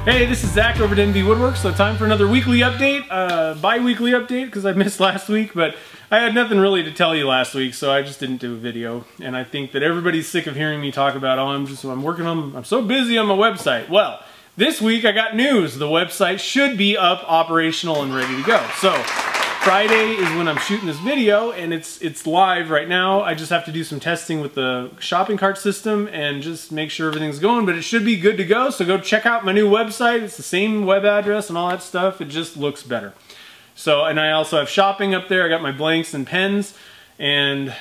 Hey, this is Zach over at Woodwerks, so time for another weekly update, bi-weekly update, because I missed last week, but I had nothing really to tell you last week, so I just didn't do a video, and I think that everybody's sick of hearing me talk about, oh, I'm so busy on my website. Well, this week I got news. The website should be up, operational, and ready to go. So, Friday is when I'm shooting this video, and it's live right now. I just have to do some testing with the shopping cart system and just make sure everything's going, but it should be good to go. So go check out my new website. It's the same web address and all that stuff. It just looks better. So, and I also have shopping up there. I got my blanks and pens and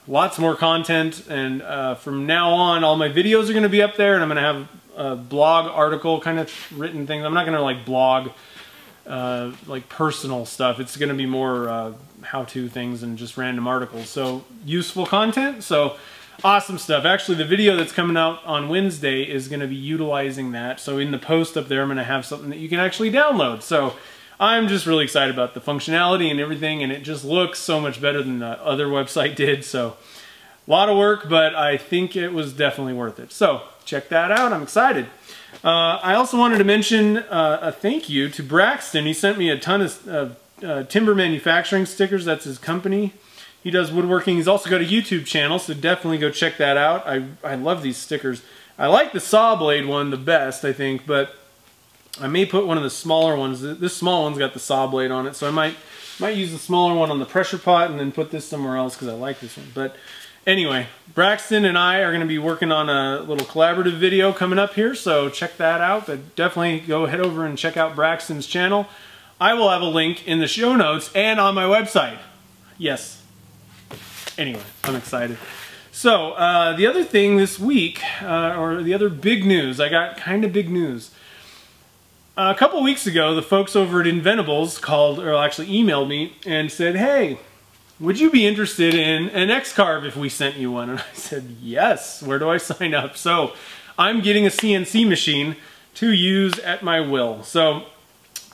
lots more content. And from now on, all my videos are going to be up there, and I'm going to have a blog article kind of written things. I'm not going to like blog like personal stuff. It's going to be more how-to things and just random articles. So useful content. So awesome stuff. Actually, the video that's coming out on Wednesday is going to be utilizing that. So in the post up there, I'm going to have something that you can actually download. So I'm just really excited about the functionality and everything, and it just looks so much better than the other website did. So a lot of work, but I think it was definitely worth it. So check that out. I'm excited. I also wanted to mention a thank you to Braxton. He sent me a ton of timber manufacturing stickers. That's his company. He does woodworking. He's also got a YouTube channel, so definitely go check that out. I love these stickers. I like the saw blade one the best, I think, but I may put one of the smaller ones. This small one's got the saw blade on it, so I might use the smaller one on the pressure pot and then put this somewhere else because I like this one. But anyway, Braxton and I are going to be working on a little collaborative video coming up here, so check that out. But definitely go head over and check out Braxton's channel. I will have a link in the show notes and on my website. Yes. Anyway, I'm excited. So, the other thing this week, or the other big news, I got kind of big news. A couple weeks ago, the folks over at Inventables called, or actually emailed me and said, hey, would you be interested in an X-Carve if we sent you one? And I said, yes. Where do I sign up? So I'm getting a CNC machine to use at my will. So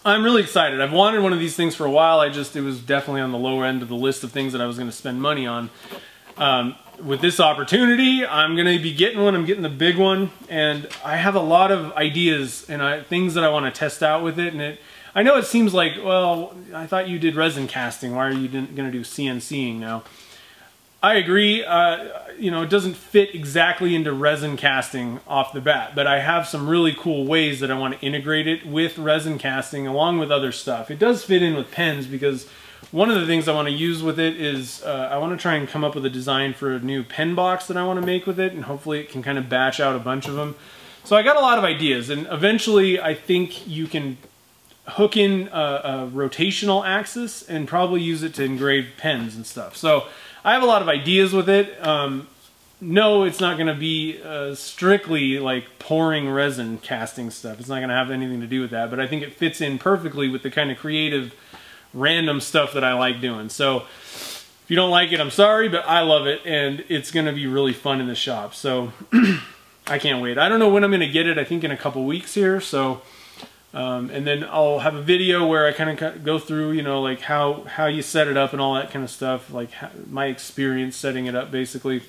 I'm really excited. I've wanted one of these things for a while. It was definitely on the lower end of the list of things that I was going to spend money on. With this opportunity, I'm going to be getting one. I'm getting the big one. And I have a lot of ideas and things that I want to test out with it. And I know it seems like, well, I thought you did resin casting. Why are you going to do CNCing now? I agree. You know, it doesn't fit exactly into resin casting off the bat, but I have some really cool ways that I want to integrate it with resin casting along with other stuff. It does fit in with pens because one of the things I want to use with it is I want to try and come up with a design for a new pen box that I want to make with it, and hopefully it can kind of batch out a bunch of them. So I got a lot of ideas, and eventually I think you can hook in a rotational axis and probably use it to engrave pens and stuff. So I have a lot of ideas with it. No, it's not going to be strictly like pouring resin casting stuff. It's not going to have anything to do with that, but I think it fits in perfectly with the kind of creative random stuff that I like doing. So if you don't like it, I'm sorry, but I love it, and it's going to be really fun in the shop. So I can't wait. I don't know when I'm going to get it. I think in a couple weeks here. So and then I'll have a video where I kind of go through, you know, like how you set it up and all that kind of stuff, like my experience setting it up basically,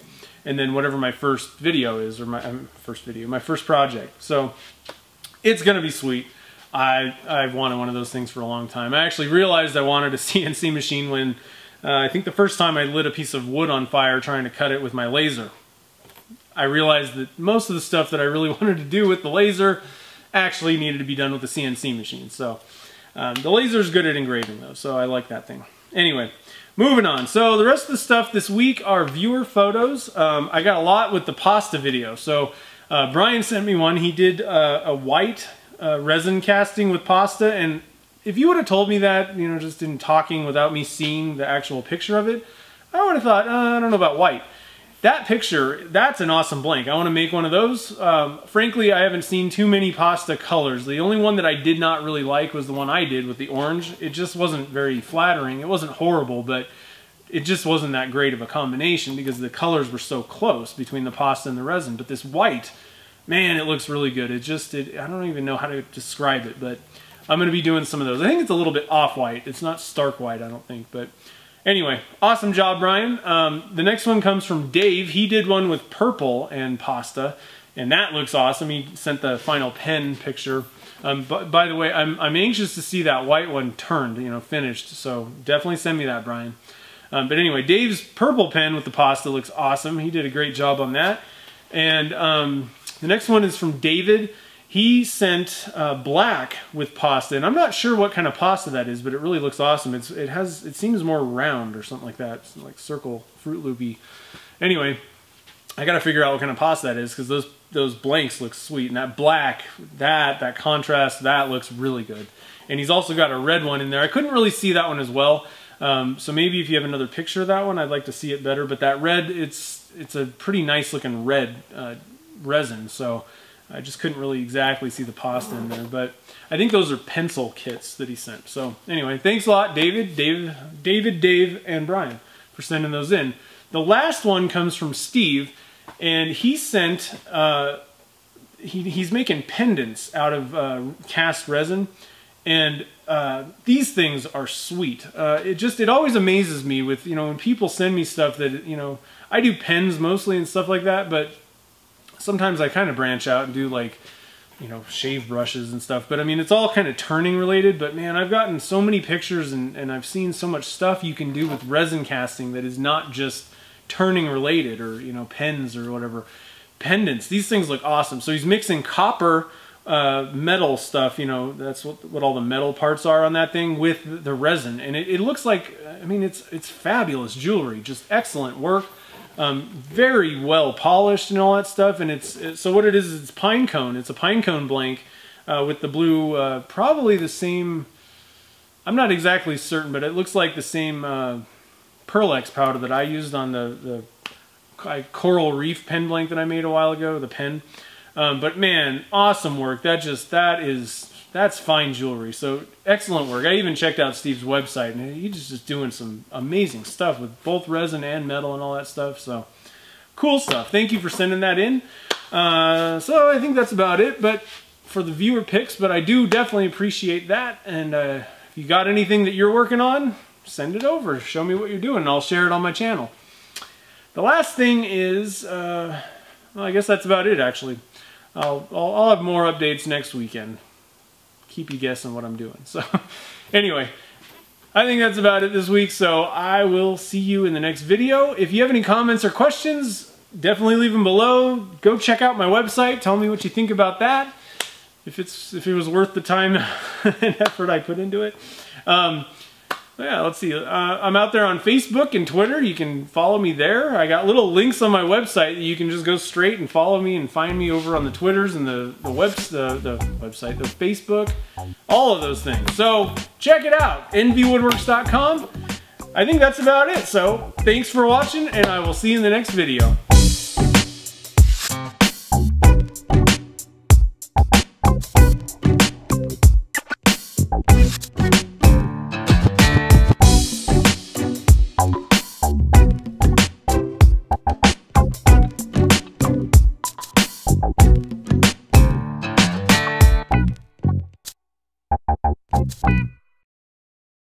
and then whatever my first video is, or my first project. So it's gonna be sweet. I've wanted one of those things for a long time. I actually realized I wanted a CNC machine when I think the first time I lit a piece of wood on fire trying to cut it with my laser. I realized that most of the stuff that I really wanted to do with the laser actually needed to be done with the CNC machine. So the laser's good at engraving though, so I like that thing. Anyway, moving on. So the rest of the stuff this week are viewer photos. I got a lot with the pasta video. So Brian sent me one. He did a white resin casting with pasta, and if you would have told me that, you know, just in talking without me seeing the actual picture of it, I would have thought, I don't know about white. That picture, that's an awesome blank. I want to make one of those. Frankly, I haven't seen too many pasta colors. The only one that I did not really like was the one I did with the orange. It just wasn't very flattering. It wasn't horrible, but it just wasn't that great of a combination because the colors were so close between the pasta and the resin. But this white, man, it looks really good. I don't even know how to describe it, but I'm going to be doing some of those. I think it's a little bit off-white. It's not stark white, I don't think, but anyway, awesome job, Brian. The next one comes from Dave. He did one with purple and pasta, and that looks awesome. He sent the final pen picture. By the way, I'm anxious to see that white one turned, you know, finished. So definitely send me that, Brian. But anyway, Dave's purple pen with the pasta looks awesome. He did a great job on that. And the next one is from David. He sent black with pasta, and I'm not sure what kind of pasta that is, but it really looks awesome. It seems more round or something like that. It's like circle, Fruit Loopy. Anyway, I gotta figure out what kind of pasta that is, because those blanks look sweet, and that black, that contrast, that looks really good. And he's also got a red one in there. I couldn't really see that one as well, so maybe if you have another picture of that one, I'd like to see it better. But that red, it's a pretty nice looking red resin, so I just couldn't really exactly see the pasta in there. But I think those are pencil kits that he sent. So anyway, thanks a lot, David, Dave, and Brian for sending those in. The last one comes from Steve, and he sent, he's making pendants out of cast resin, and these things are sweet. It always amazes me with, you know, when people send me stuff that, you know, I do pens mostly and stuff like that, but sometimes I kind of branch out and do, like, you know, shave brushes and stuff. But I mean, it's all kind of turning related. But man, I've gotten so many pictures and I've seen so much stuff you can do with resin casting that is not just turning related, or, you know, pens or whatever. Pendants, these things look awesome. So he's mixing copper metal stuff, you know, that's what all the metal parts are on that thing, with the resin, and it looks like, I mean, it's fabulous jewelry, just excellent work. Very well polished and all that stuff. And so what it is, it's pine cone. It's a pine cone blank with the blue, probably the same, I'm not exactly certain, but it looks like the same Pearl-Ex powder that I used on the coral reef pen blank that I made a while ago, the pen. But man, awesome work. That's fine jewelry. So excellent work. I even checked out Steve's website, and he's just doing some amazing stuff with both resin and metal and all that stuff. So cool stuff. Thank you for sending that in. So I think that's about it, but for the viewer picks, but I do definitely appreciate that. And if you got anything that you're working on, send it over. Show me what you're doing, and I'll share it on my channel. The last thing is, well, I guess that's about it, actually. I'll have more updates next weekend. Keep you guessing what I'm doing. So anyway, I think that's about it this week. So I will see you in the next video. If you have any comments or questions, definitely leave them below. Go check out my website. Tell me what you think about that. If it was worth the time and effort I put into it. Yeah, let's see. I'm out there on Facebook and Twitter. You can follow me there. I got little links on my website that you can just go straight and follow me and find me over on the Twitters and the website, the Facebook, all of those things. So check it out, nvwoodwerks.com. I think that's about it. So thanks for watching, and I will see you in the next video.